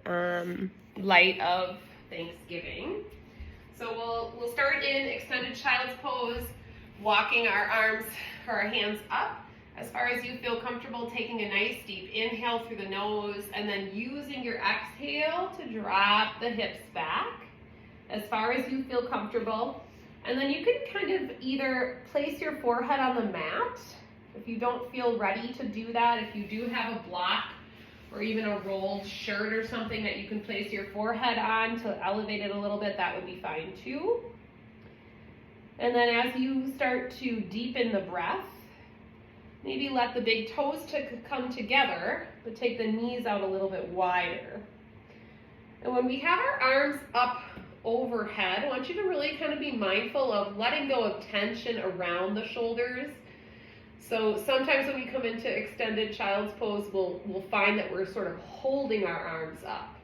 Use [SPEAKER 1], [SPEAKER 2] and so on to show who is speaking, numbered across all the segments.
[SPEAKER 1] light of Thanksgiving. So we'll start in extended child's pose, walking our arms or our hands up as far as you feel comfortable, taking a nice deep inhale through the nose, and then using your exhale to drop the hips back as far as you feel comfortable. And then you can kind of either place your forehead on the mat if you don't feel ready to do that. If you do have a block or even a rolled shirt or something that you can place your forehead on to elevate it a little bit, that would be fine too. And then as you start to deepen the breath, maybe let the big toes come together, but take the knees out a little bit wider. And when we have our arms up overhead, I want you to really kind of be mindful of letting go of tension around the shoulders. So sometimes when we come into extended child's pose, we'll find that we're sort of holding our arms up.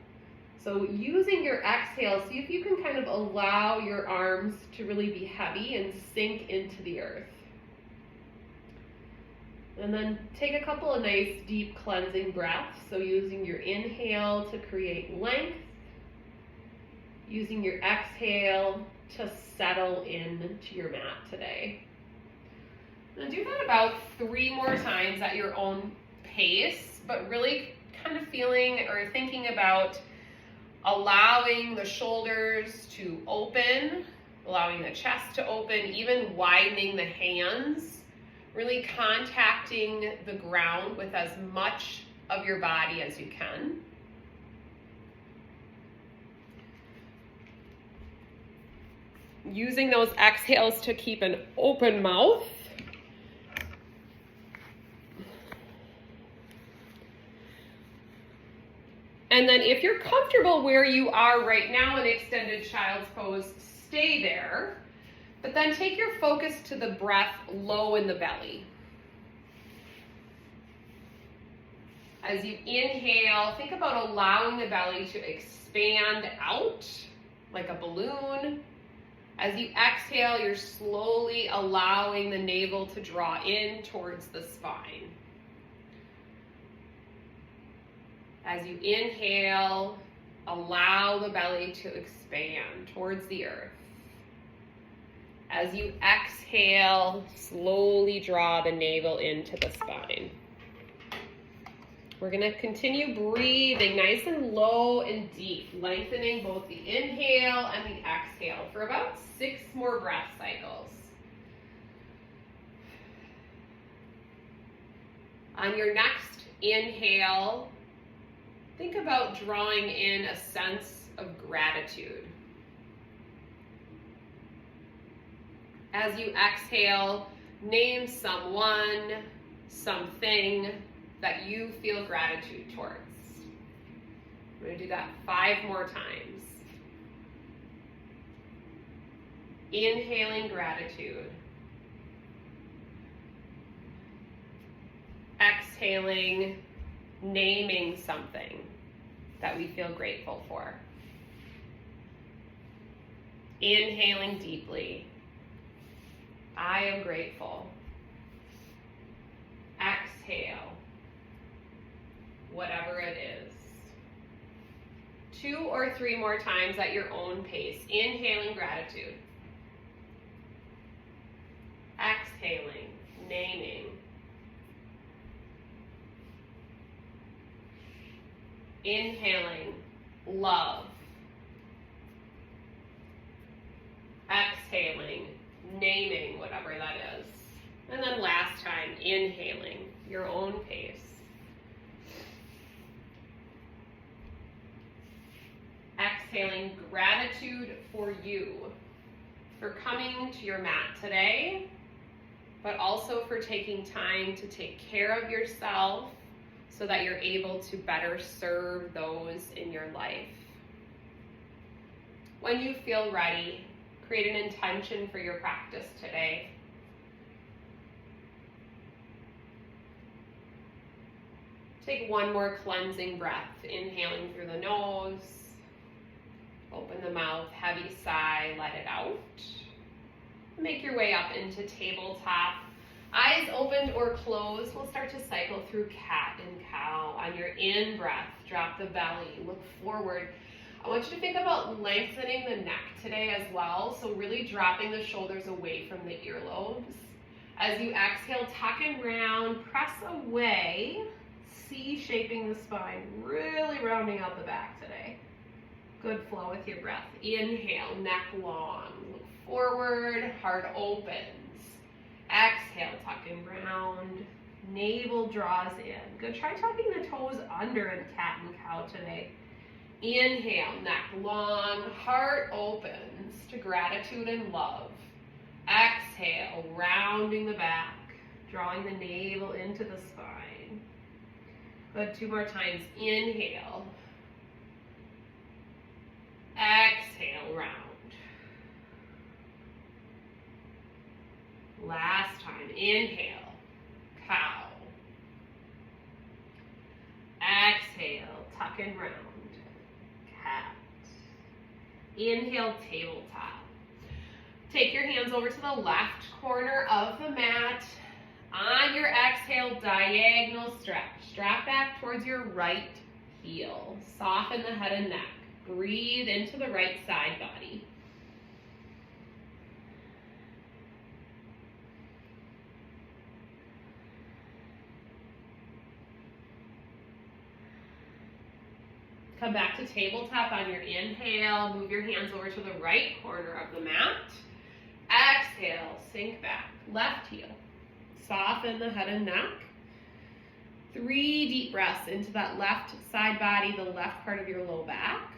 [SPEAKER 1] So using your exhale, see if you can kind of allow your arms to really be heavy and sink into the earth. And then take a couple of nice deep cleansing breaths. So using your inhale to create length, using your exhale to settle into your mat today. And do that about 3 more times at your own pace, but really kind of feeling or thinking about allowing the shoulders to open, allowing the chest to open, even widening the hands, really contacting the ground with as much of your body as you can. Using those exhales to keep an open mouth. And then if you're comfortable where you are right now in extended child's pose, stay there. But then take your focus to the breath low in the belly. As you inhale, think about allowing the belly to expand out like a balloon. As you exhale, you're slowly allowing the navel to draw in towards the spine. As you inhale, allow the belly to expand towards the earth. As you exhale, slowly draw the navel into the spine. We're going to continue breathing nice and low and deep, lengthening both the inhale and the exhale for about 6 more breath cycles. On your next inhale, think about drawing in a sense of gratitude. As you exhale, name someone, something that you feel gratitude towards. I'm going to do that 5 more times. Inhaling gratitude. Exhaling, naming something that we feel grateful for. Inhaling deeply. I am grateful. Exhale. Whatever it is. 2 or 3 more times at your own pace. Inhaling gratitude. Exhaling, naming. Inhaling, love. Exhaling, naming whatever that is. And then last time, inhaling, your own pace. Exhaling gratitude for you, for coming to your mat today, but also for taking time to take care of yourself so that you're able to better serve those in your life. When you feel ready, create an intention for your practice today. Take 1 more cleansing breath, inhaling through the nose. Open the mouth, heavy sigh, let it out. Make your way up into tabletop Eyes opened or closed, we'll start to cycle through cat and cow. On your in-breath, drop the belly, look forward. I want you to think about lengthening the neck today as well, so really dropping the shoulders away from the earlobes. As you exhale, tuck and round, press away, C-shaping the spine, really rounding out the back today. Good flow with your breath. Inhale, neck long, look forward, heart opens. Exhale, tuck and round, navel draws in. Good, try tucking the toes under in cat and cow today. Inhale, neck long, heart opens to gratitude and love. Exhale, rounding the back, drawing the navel into the spine. Good, 2 more times. Inhale. Exhale, round. Last time. Inhale, cow. Exhale, tuck and round. Cat. Inhale, tabletop. Take your hands over to the left corner of the mat. On your exhale, diagonal stretch. Strap back towards your right heel. Soften the head and neck. Breathe into the right side body. Come back to tabletop on your inhale. Move your hands over to the right corner of the mat. Exhale, sink back. Left heel. Soften the head and neck. 3 deep breaths into that left side body, the left part of your low back.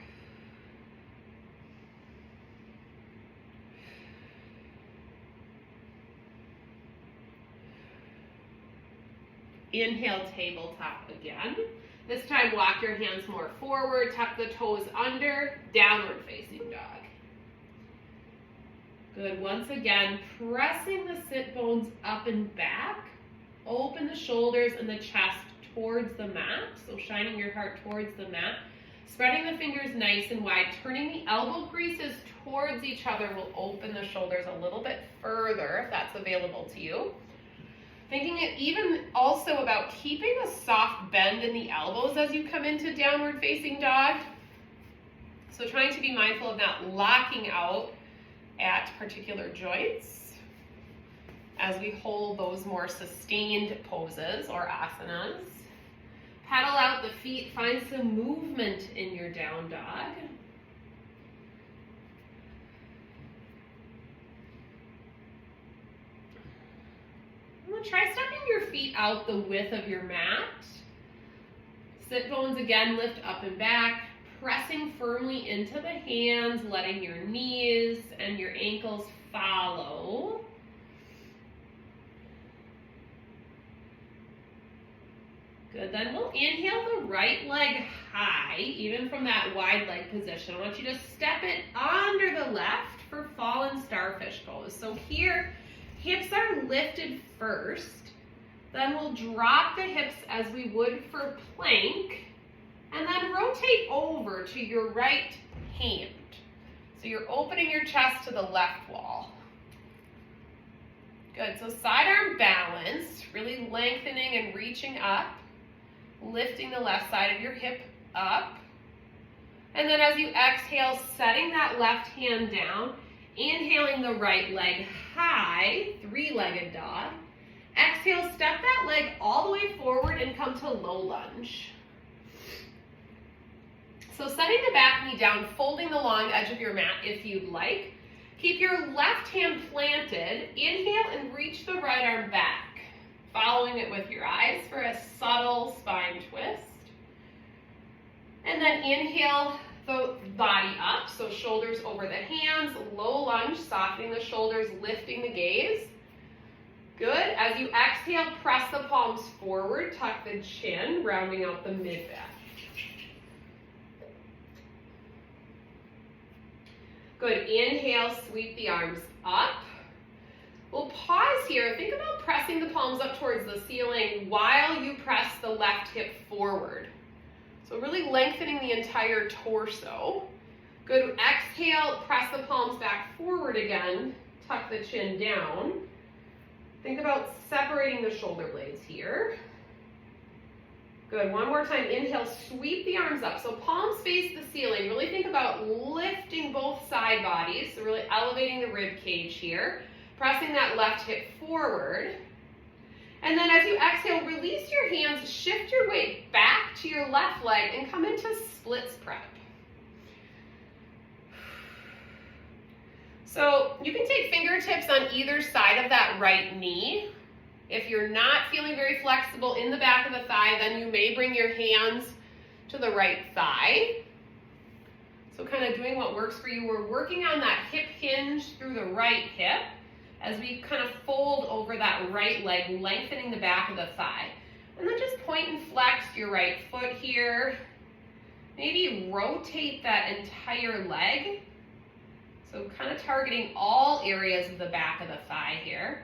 [SPEAKER 1] Inhale, tabletop again. This time, walk your hands more forward, tuck the toes under, downward facing dog. Good, once again, pressing the sit bones up and back. Open the shoulders and the chest towards the mat, so shining your heart towards the mat. Spreading the fingers nice and wide, turning the elbow creases towards each other will open the shoulders a little bit further if that's available to you. Thinking even also about keeping a soft bend in the elbows as you come into downward facing dog. So trying to be mindful of not locking out at particular joints as we hold those more sustained poses or asanas. Pedal out the feet, find some movement in your down dog. Try stepping your feet out the width of your mat. Sit bones again lift up and back, pressing firmly into the hands, letting your knees and your ankles follow. Good, then we'll inhale the right leg high, even from that wide leg position. I want you to step it under the left for fallen starfish pose. So here, hips are lifted first, then we'll drop the hips as we would for plank, and then rotate over to your right hand. So you're opening your chest to the left wall. Good, so side arm balance, really lengthening and reaching up, lifting the left side of your hip up. And then as you exhale, setting that left hand down, inhaling the right leg high, 3-legged dog. Exhale, step that leg all the way forward and come to low lunge. So setting the back knee down, folding the long edge of your mat if you'd like. Keep your left hand planted. Inhale and reach the right arm back. Following it with your eyes for a subtle spine twist. And then inhale the body up, so shoulders over the hands, low lunge, softening the shoulders, lifting the gaze. Good. As you exhale, press the palms forward, tuck the chin, rounding out the mid-back. Good. Inhale, sweep the arms up. We'll pause here. Think about pressing the palms up towards the ceiling while you press the left hip forward. So really lengthening the entire torso. Good. Exhale, press the palms back forward again. Tuck the chin down. Think about separating the shoulder blades here. Good, one more time, inhale, sweep the arms up. So palms face the ceiling. Really think about lifting both side bodies, so really elevating the rib cage here. Pressing that left hip forward. And then as you exhale, release your hands, shift your weight back to your left leg and come into splits prep. So you can take fingertips on either side of that right knee. If you're not feeling very flexible in the back of the thigh, then you may bring your hands to the right thigh. So kind of doing what works for you. We're working on that hip hinge through the right hip as we kind of fold over that right leg, lengthening the back of the thigh. And then just point and flex your right foot here. Maybe rotate that entire leg. So kind of targeting all areas of the back of the thigh here.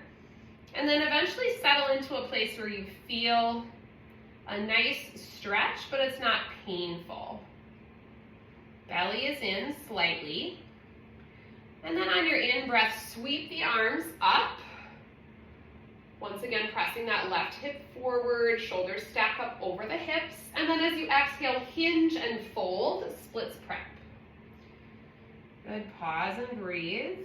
[SPEAKER 1] And then eventually settle into a place where you feel a nice stretch, but it's not painful. Belly is in slightly. And then on your in-breath, sweep the arms up. Once again, pressing that left hip forward, shoulders stack up over the hips. And then as you exhale, hinge and fold, splits prep. Good, pause and breathe.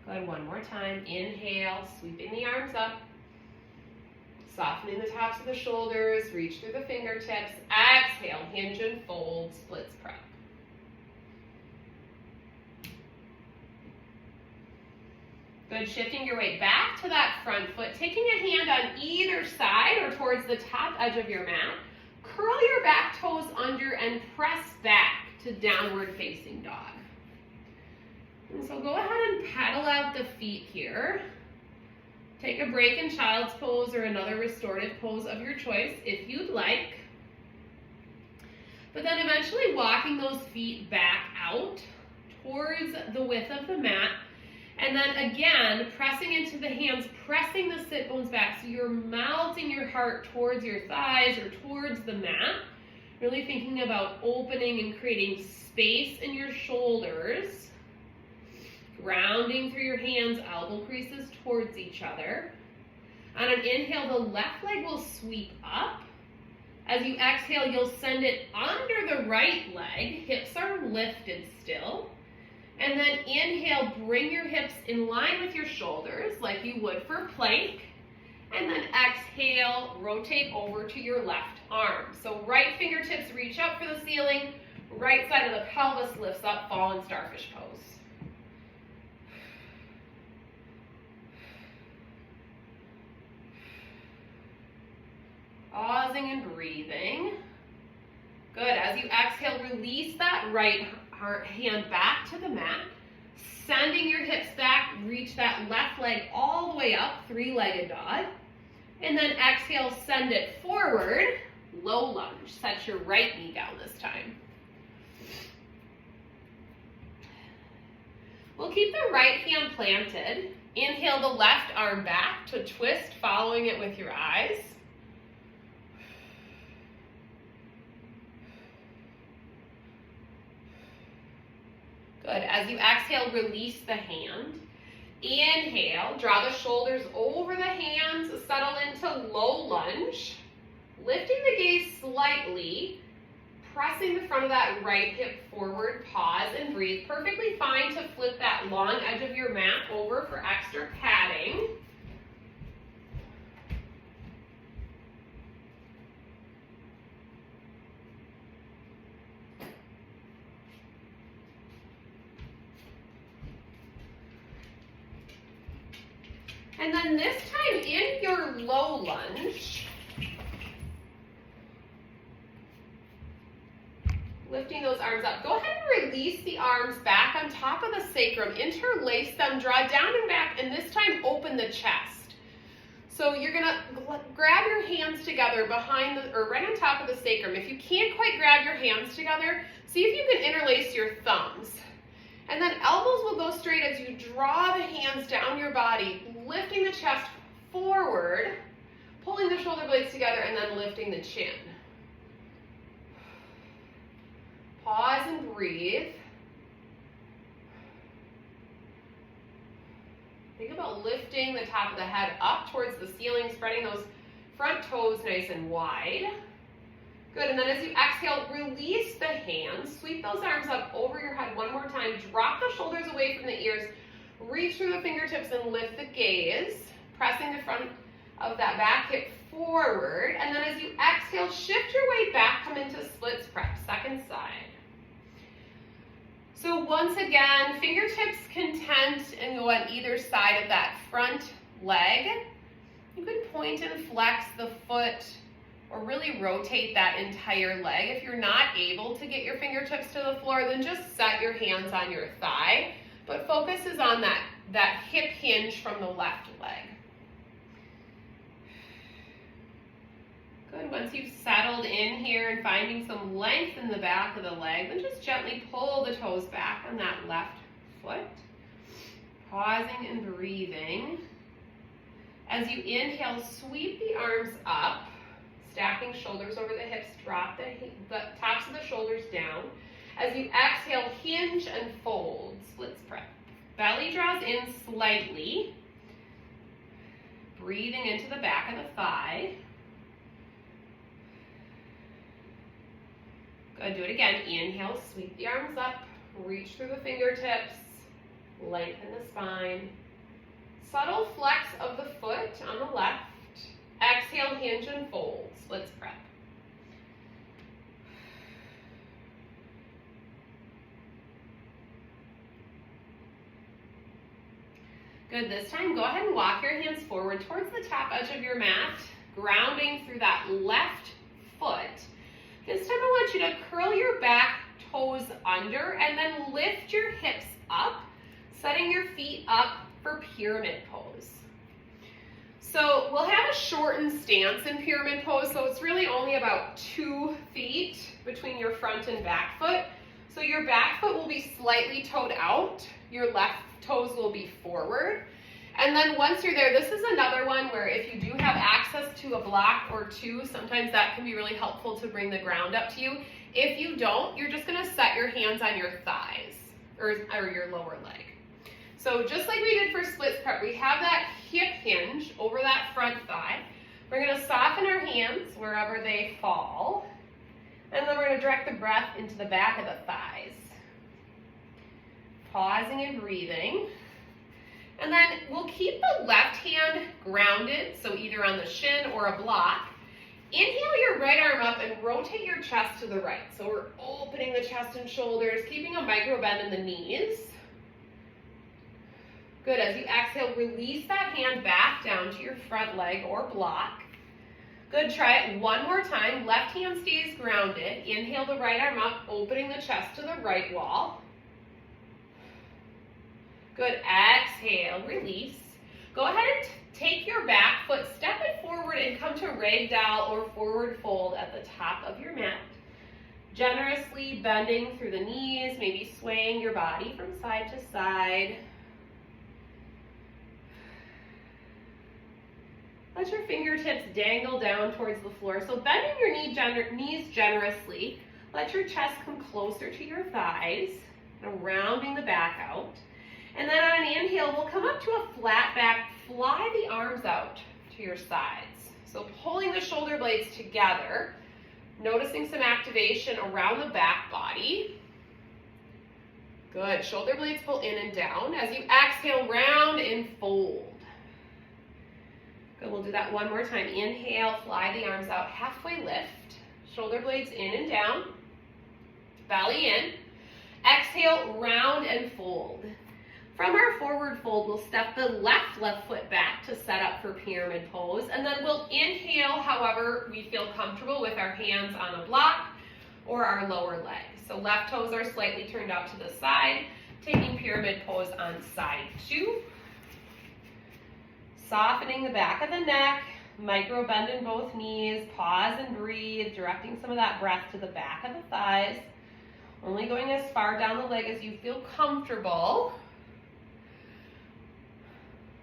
[SPEAKER 1] Good, one more time. Inhale, sweeping the arms up. Softening the tops of the shoulders, reach through the fingertips. Exhale, hinge and fold, splits prep. Good, shifting your weight back to that front foot, taking a hand on either side or towards the top edge of your mat. Curl your back toes under and press back to downward facing dog. And so go ahead and paddle out the feet here. Take a break in child's pose or another restorative pose of your choice if you'd like. But then eventually walking those feet back out towards the width of the mat. And then again, pressing into the hands, pressing the sit bones back so you're melting your heart towards your thighs or towards the mat. Really thinking about opening and creating space in your shoulders. Grounding through your hands, elbow creases towards each other. On an inhale, the left leg will sweep up. As you exhale, you'll send it under the right leg. Hips are lifted still. And then inhale, bring your hips in line with your shoulders like you would for plank. And then exhale, rotate over to your left arm. So right fingertips reach up for the ceiling. Right side of the pelvis lifts up, fallen starfish pose. Pausing and breathing. Good. As you exhale, release that right hand back to the mat. Sending your hips back, reach that left leg all the way up, three-legged dog. And then exhale, send it forward, low lunge. Set your right knee down this time. We'll keep the right hand planted. Inhale the left arm back to twist, following it with your eyes. Good. As you exhale, release the hand. Inhale, draw the shoulders over the hands, settle into low lunge. Lifting the gaze slightly, pressing the front of that right hip forward, pause and breathe. Perfectly fine to flip that long edge of your mat over for extra padding. And then this time in your low lunge, lifting those arms up. Go ahead and release the arms back on top of the sacrum. Interlace them, draw down and back, and this time open the chest. So you're gonna grab your hands together behind the, or right on top of the sacrum. If you can't quite grab your hands together, see if you can interlace your thumbs. And then elbows will go straight as you draw the hands down your body, lifting the chest forward, pulling the shoulder blades together, and then lifting the chin. Pause and breathe. think about lifting the top of the head up towards the ceiling, spreading those front toes nice and wide. Good, and then as you exhale, release the hands. Sweep those arms up over your head one more time. Drop the shoulders away from the ears. Reach through the fingertips and lift the gaze, pressing the front of that back hip forward. And then as you exhale, shift your weight back, come into splits prep, second side. So once again, fingertips content and go on either side of that front leg. You can point and flex the foot or really rotate that entire leg. If you're not able to get your fingertips to the floor, then just set your hands on your thigh, but focus is on that hip hinge from the left leg. Good, once you've settled in here and finding some length in the back of the leg, then just gently pull the toes back on that left foot. Pausing and breathing. As you inhale, sweep the arms up. Stacking shoulders over the hips, drop the tops of the shoulders down. As you exhale, hinge and fold, splits prep. Belly draws in slightly. Breathing into the back of the thigh. Good, do it again. Inhale, sweep the arms up, reach through the fingertips, lengthen the spine. Subtle flex of the foot on the left. Exhale, hinge and fold, splits prep. Good, this time go ahead and walk your hands forward towards the top edge of your mat, grounding through that left foot. This time I want you to curl your back toes under and then lift your hips up, setting your feet up for pyramid pose. So we'll have a shortened stance in pyramid pose, so it's really only about 2 feet between your front and back foot. So your back foot will be slightly toed out, your left toes will be forward. And then once you're there, this is another one where if you do have access to a block or two, sometimes that can be really helpful to bring the ground up to you. If you don't, you're just gonna set your hands on your thighs or your lower leg. So just like we did for splits prep, we have that hip hinge over that front thigh. We're gonna soften our hands wherever they fall. And then we're gonna direct the breath into the back of the thighs. Pausing and breathing. And then we'll keep the left hand grounded, so either on the shin or a block. Inhale your right arm up and rotate your chest to the right. So we're opening the chest and shoulders, keeping a micro bend in the knees. Good, as you exhale, release that hand back down to your front leg or block. Good, try it one more time. Left hand stays grounded. Inhale the right arm up, opening the chest to the right wall. Good, exhale, release. Go ahead and take your back foot, step it forward and come to ragdoll or forward fold at the top of your mat. Generously bending through the knees, maybe swaying your body from side to side. Let your fingertips dangle down towards the floor. So bending your knees generously. Let your chest come closer to your thighs, and rounding the back out. And then on an inhale, we'll come up to a flat back, fly the arms out to your sides. So pulling the shoulder blades together, noticing some activation around the back body. Good, shoulder blades pull in and down. As you exhale, round and fold. Good, we'll do that one more time. Inhale, fly the arms out, halfway lift. Shoulder blades in and down. Belly in. Exhale, round and fold. From our forward fold, we'll step the left foot back to set up for pyramid pose. And then we'll inhale however we feel comfortable with our hands on a block or our lower leg. So left toes are slightly turned out to the side, taking pyramid pose on side 2. Softening the back of the neck, micro bend in both knees, pause and breathe, directing some of that breath to the back of the thighs. Only going as far down the leg as you feel comfortable.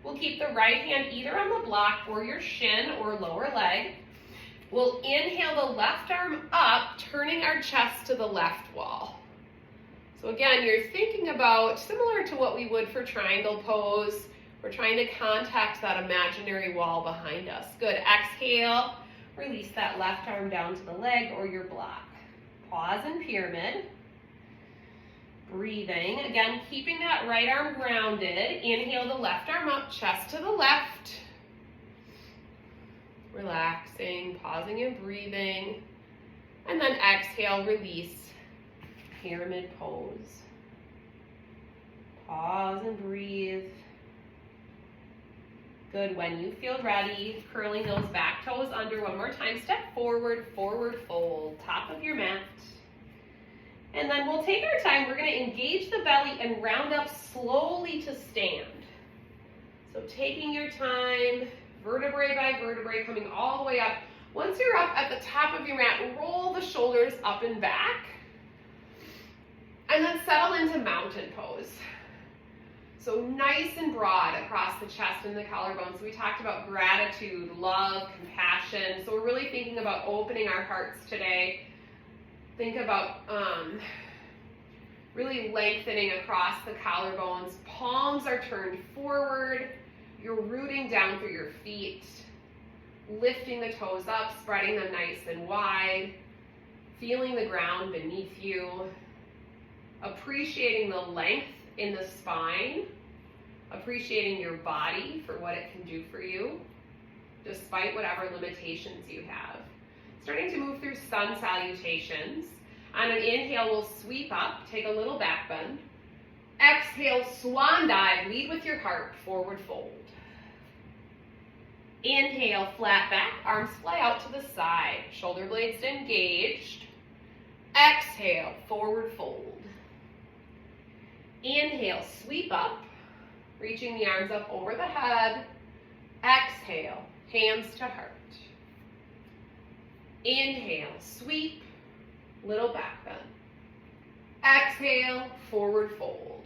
[SPEAKER 1] We'll keep the right hand either on the block or your shin or lower leg. We'll inhale the left arm up, turning our chest to the left wall. So again, you're thinking about, similar to what we would for triangle pose, We're trying to contact that imaginary wall behind us. Good. Exhale. Release that left arm down to the leg or your block. Pause in pyramid. Breathing. Again, keeping that right arm grounded. Inhale the left arm up, chest to the left. Relaxing, pausing and breathing. And then exhale, release. Pyramid pose. Pause and breathe. Good. When you feel ready, curling those back toes under one more time. Step forward, forward fold, top of your mat. And then we'll take our time. We're going to engage the belly and round up slowly to stand. So taking your time, vertebrae by vertebrae, coming all the way up. Once you're up at the top of your mat, roll the shoulders up and back. And then settle into mountain pose. So nice and broad across the chest and the collarbone. So we talked about gratitude, love, compassion. So we're really thinking about opening our hearts today. Think about really lengthening across the collarbones. Palms are turned forward. You're rooting down through your feet. Lifting the toes up, spreading them nice and wide. Feeling the ground beneath you. Appreciating the length in the spine, appreciating your body for what it can do for you, despite whatever limitations you have. Starting to move through sun salutations. On an inhale, we'll sweep up, take a little back bend. Exhale, swan dive, lead with your heart, forward fold. Inhale, flat back, arms fly out to the side, shoulder blades engaged. Exhale, forward fold. Inhale, sweep up, reaching the arms up over the head. Exhale, hands to heart. Inhale, sweep, little back bend. Exhale, forward fold.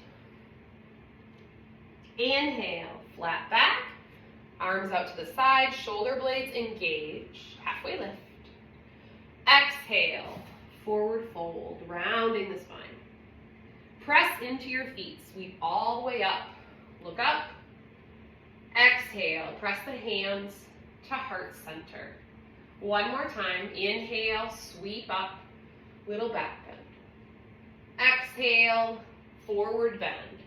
[SPEAKER 1] Inhale, flat back, arms out to the side, shoulder blades engage, halfway lift. Exhale, forward fold, rounding the spine. Press into your feet, sweep all the way up, look up. Exhale, press the hands to heart center. One more time, inhale, sweep up, little back bend. Exhale, forward bend,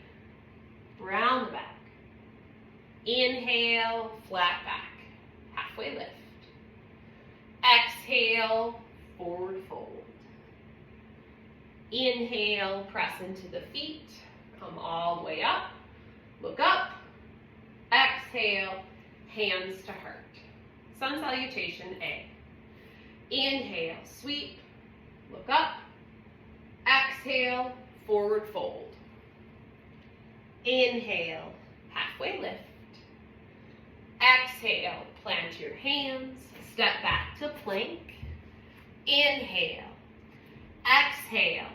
[SPEAKER 1] round the back. Inhale, flat back, halfway lift. Exhale, forward fold. Inhale, press into the feet, come all the way up, look up. Exhale, hands to heart. Sun salutation A. Inhale, sweep, look up. Exhale, forward fold. Inhale, halfway lift. Exhale, plant your hands, step back to plank. Inhale. Exhale,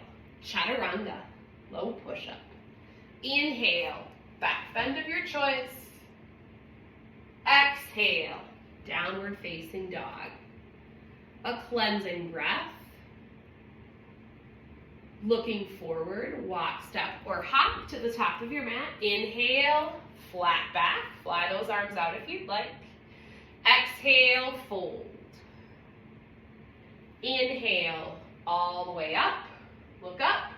[SPEAKER 1] chaturanga, low push-up. Inhale, back bend of your choice. Exhale, downward facing dog. A cleansing breath. Looking forward, walk, step, or hop to the top of your mat. Inhale, flat back. Fly those arms out if you'd like. Exhale, fold. Inhale, all the way up. Look up.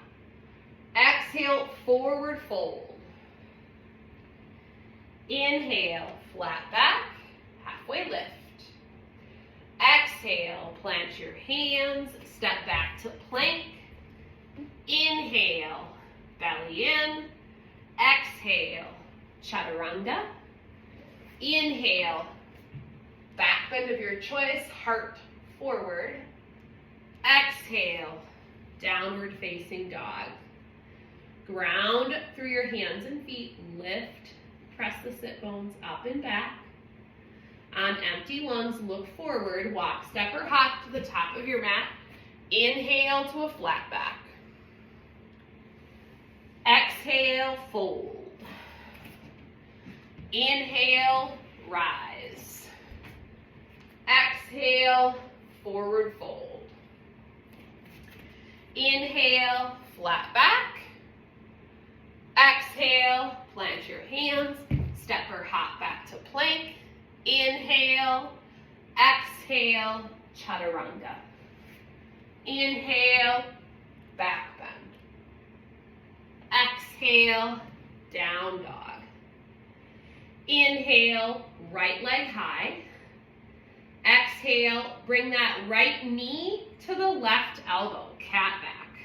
[SPEAKER 1] Exhale, forward fold. Inhale, flat back, halfway lift. Exhale, plant your hands, step back to plank. Inhale, belly in. Exhale, chaturanga. Inhale, back bend of your choice, heart forward. Exhale, downward facing dog. Ground through your hands and feet, lift, press the sit bones up and back. On empty lungs, look forward, walk, step, or hop to the top of your mat. Inhale to a flat back. Exhale, fold. Inhale, rise. Exhale, forward fold. Inhale, flat back. Exhale, plant your hands, step or hop back to plank. Inhale, exhale, chaturanga. Inhale, back bend. Exhale, down dog. Inhale, right leg high. Exhale, bring that right knee to the left elbow, cat back.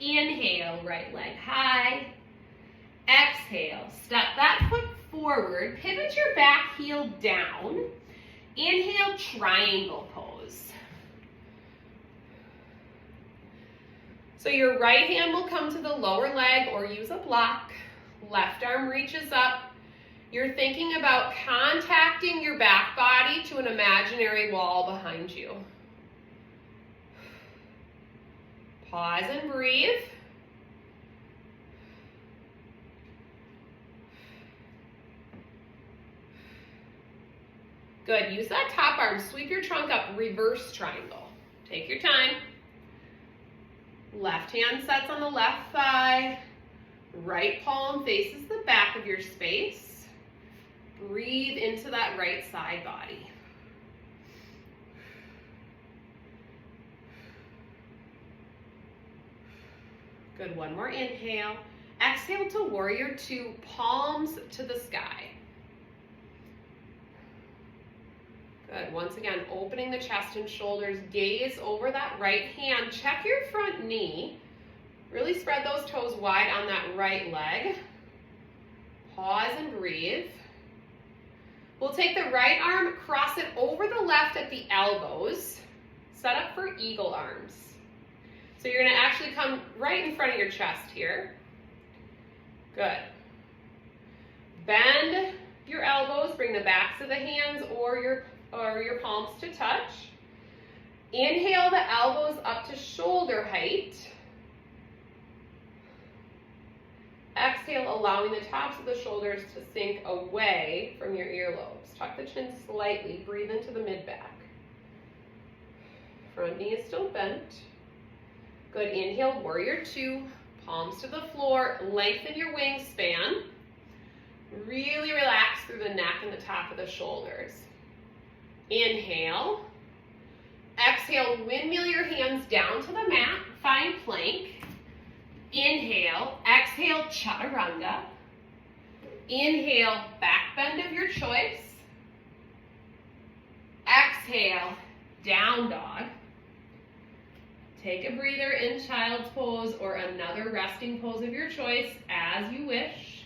[SPEAKER 1] Inhale, right leg high. Exhale, step that foot forward, pivot your back heel down. Inhale, triangle pose. So your right hand will come to the lower leg or use a block. Left arm reaches up. You're thinking about contacting your back body to an imaginary wall behind you. Pause and breathe. Good, use that top arm, sweep your trunk up, reverse triangle. Take your time. Left hand sets on the left thigh. Right palm faces the back of your space. Breathe into that right side body. Good, one more inhale. Exhale to warrior two, palms to the sky. Good, once again, opening the chest and shoulders, gaze over that right hand, check your front knee. Really spread those toes wide on that right leg. Pause and breathe. We'll take the right arm, cross it over the left at the elbows. Set up for eagle arms. So you're gonna actually come right in front of your chest here. Good. Bend your elbows, bring the backs of the hands or your palms to touch. Inhale the elbows up to shoulder height. Exhale, allowing the tops of the shoulders to sink away from your earlobes. Tuck the chin slightly, breathe into the mid-back. Front knee is still bent. Good, inhale, warrior two, palms to the floor, lengthen your wingspan. Really relax through the neck and the top of the shoulders. Inhale. Exhale, windmill your hands down to the mat, find plank. Inhale, exhale, chaturanga. Inhale, back bend of your choice. Exhale, down dog. Take a breather in child's pose or another resting pose of your choice as you wish.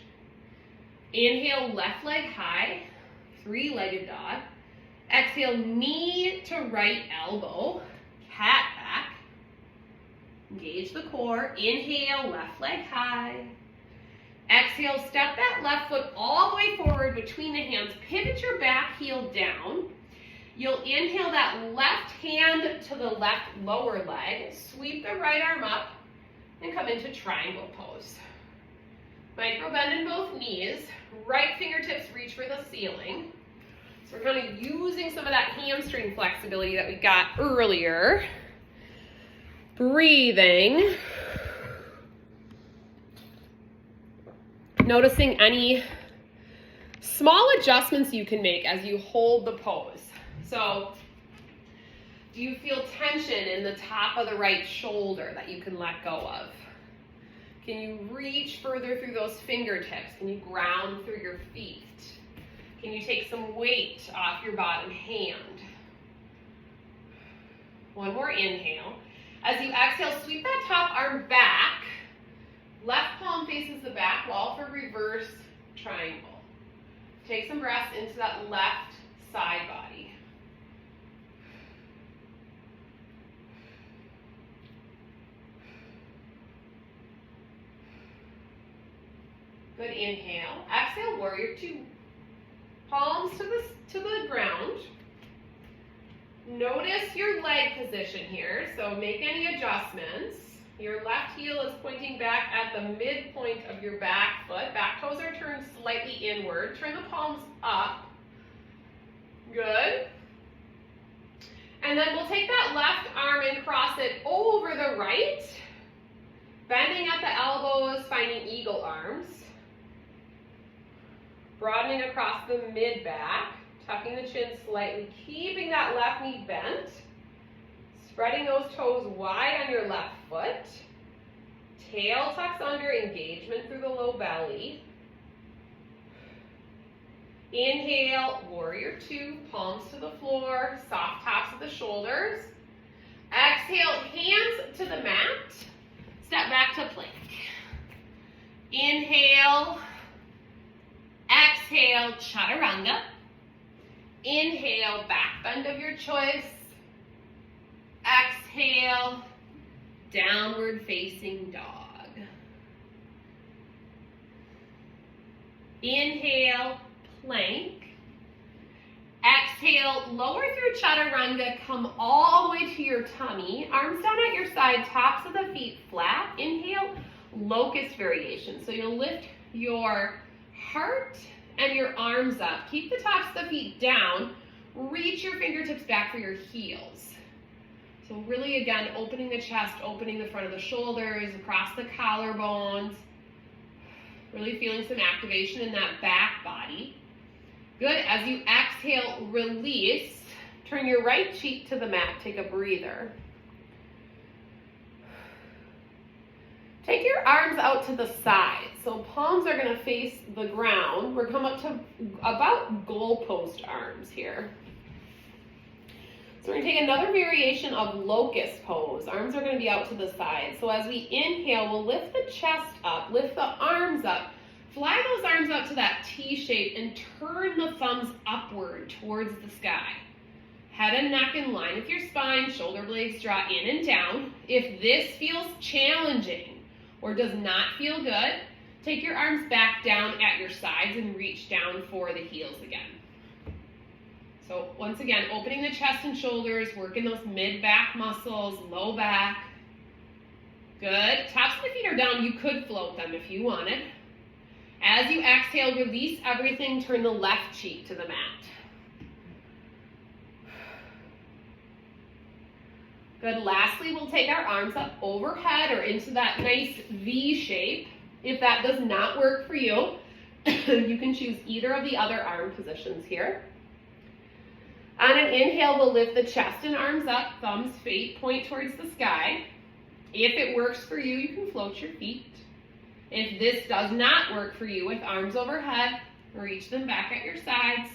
[SPEAKER 1] Inhale, left leg high, three-legged dog. Exhale, knee to right elbow, cat back. Engage the core. Inhale, left leg high. Exhale, step that left foot all the way forward between the hands. Pivot your back heel down. You'll inhale that left hand to the left lower leg. Sweep the right arm up and come into triangle pose. Micro bend in both knees. Right fingertips reach for the ceiling. So we're kind of using some of that hamstring flexibility that we got earlier. Breathing. Noticing any small adjustments you can make as you hold the pose. So, do you feel tension in the top of the right shoulder that you can let go of? Can you reach further through those fingertips? Can you ground through your feet? Can you take some weight off your bottom hand? One more inhale. As you exhale, sweep that top arm back. Left palm faces the back wall for reverse triangle. Take some breaths into that left side body. Good, inhale. Exhale, warrior two. Palms to the ground. Notice your leg position here, so make any adjustments. Your left heel is pointing back at the midpoint of your back foot. Back toes are turned slightly inward. Turn the palms up. Good. And then we'll take that left arm and cross it over the right. Bending at the elbows, finding eagle arms. broadening across the mid-back, tucking the chin slightly, keeping that left knee bent, spreading those toes wide on your left foot, tail tucks under, engagement through the low belly. Inhale, warrior two, palms to the floor, soft tops of the shoulders. Exhale, hands to the mat, step back to plank. Inhale, exhale, chaturanga. Inhale, back bend of your choice. Exhale, downward facing dog. Inhale, plank. Exhale, lower through chaturanga, come all the way to your tummy. Arms down at your side, tops of the feet flat. Inhale, locust variation. So you'll lift your heart and your arms up. Keep the tops of the feet down. Reach your fingertips back for your heels. So really, again, opening the chest, opening the front of the shoulders, across the collarbones. Really feeling some activation in that back body. Good. As you exhale, release. Turn your right cheek to the mat. Take a breather. Take your arms out to the side. So palms are going to face the ground. We're coming up to about goalpost arms here. So we're going to take another variation of locust pose. Arms are going to be out to the side. So as we inhale, we'll lift the chest up, lift the arms up. Fly those arms out to that T shape and turn the thumbs upward towards the sky. Head and neck in line with your spine, shoulder blades draw in and down. If this feels challenging or does not feel good, take your arms back down at your sides and reach down for the heels again. So once again, opening the chest and shoulders, working those mid-back muscles, low back. Good. Tops of the feet are down. You could float them if you wanted. As you exhale, release everything, turn the left cheek to the mat. Good. Lastly, we'll take our arms up overhead or into that nice V shape. If that does not work for you, you can choose either of the other arm positions here. On an inhale, we'll lift the chest and arms up, thumbs, feet point towards the sky. If it works for you, you can float your feet. If this does not work for you with arms overhead, reach them back at your sides.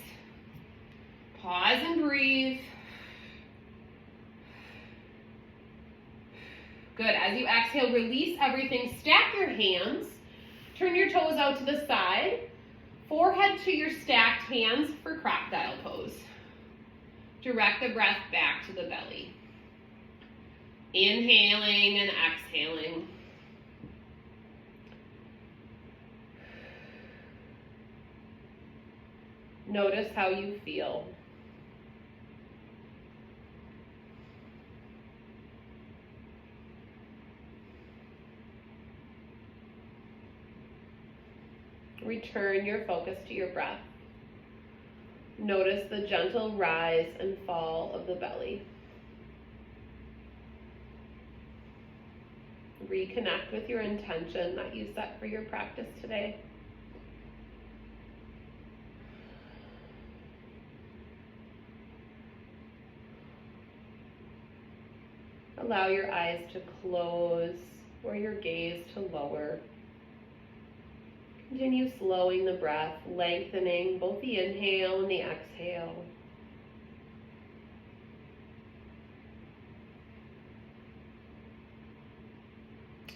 [SPEAKER 1] Pause and breathe. Good. As you exhale, release everything. Stack your hands. Turn your toes out to the side. Forehead to your stacked hands for crocodile pose. Direct the breath back to the belly. Inhaling and exhaling. Notice how you feel. Return your focus to your breath. Notice the gentle rise and fall of the belly. Reconnect with your intention that you set for your practice today. Allow your eyes to close or your gaze to lower. Continue slowing the breath, lengthening both the inhale and the exhale.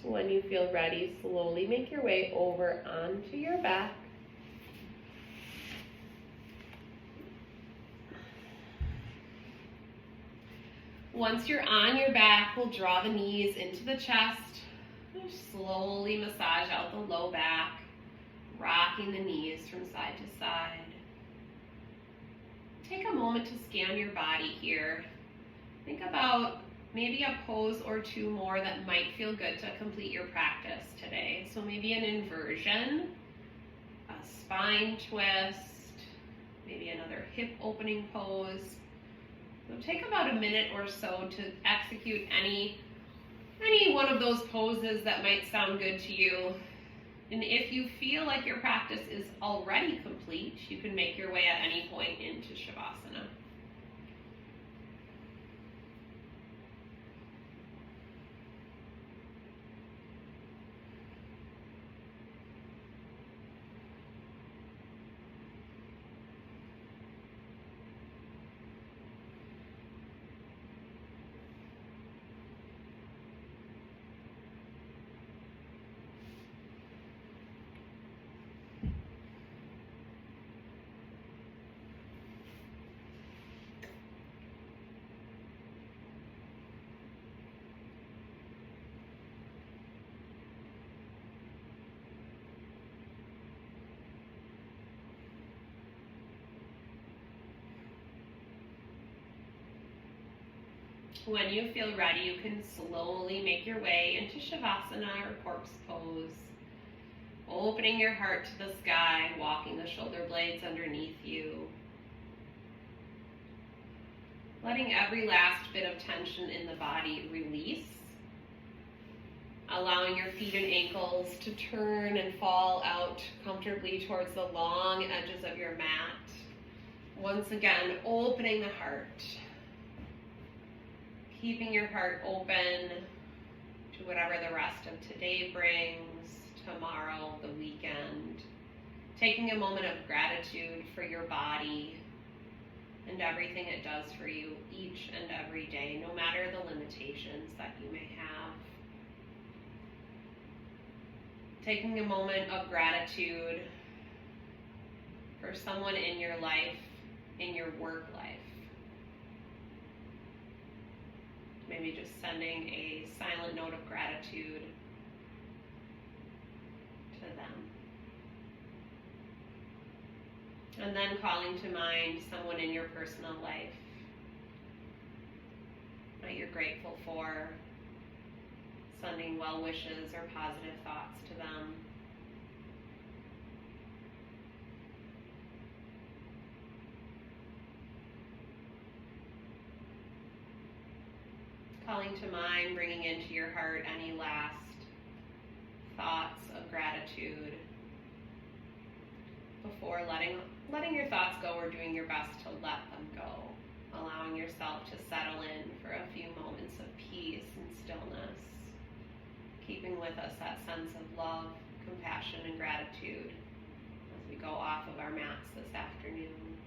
[SPEAKER 1] When you feel ready, slowly make your way over onto your back. Once you're on your back, we'll draw the knees into the chest. Slowly massage out the low back, rocking the knees from side to side. Take a moment to scan your body here. Think about maybe a pose or two more that might feel good to complete your practice today. So maybe an inversion, a spine twist, maybe another hip opening pose. So take about a minute or so to execute any one of those poses that might sound good to you. And if you feel like your practice is already complete, you can make your way at any point into Shavasana. When you feel ready, you can slowly make your way into Shavasana or corpse pose, opening your heart to the sky, walking the shoulder blades underneath you, letting every last bit of tension in the body release, allowing your feet and ankles to turn and fall out comfortably towards the long edges of your mat. Once again, opening the heart. Keeping your heart open to whatever the rest of today brings, tomorrow, the weekend. Taking a moment of gratitude for your body and everything it does for you each and every day, no matter the limitations that you may have. Taking a moment of gratitude for someone in your life, in your work life. Maybe just sending a silent note of gratitude to them. And then calling to mind someone in your personal life that you're grateful for, sending well wishes or positive thoughts to them. Calling to mind, bringing into your heart any last thoughts of gratitude before letting your thoughts go or doing your best to let them go. Allowing yourself to settle in for a few moments of peace and stillness. Keeping with us that sense of love, compassion, and gratitude as we go off of our mats this afternoon.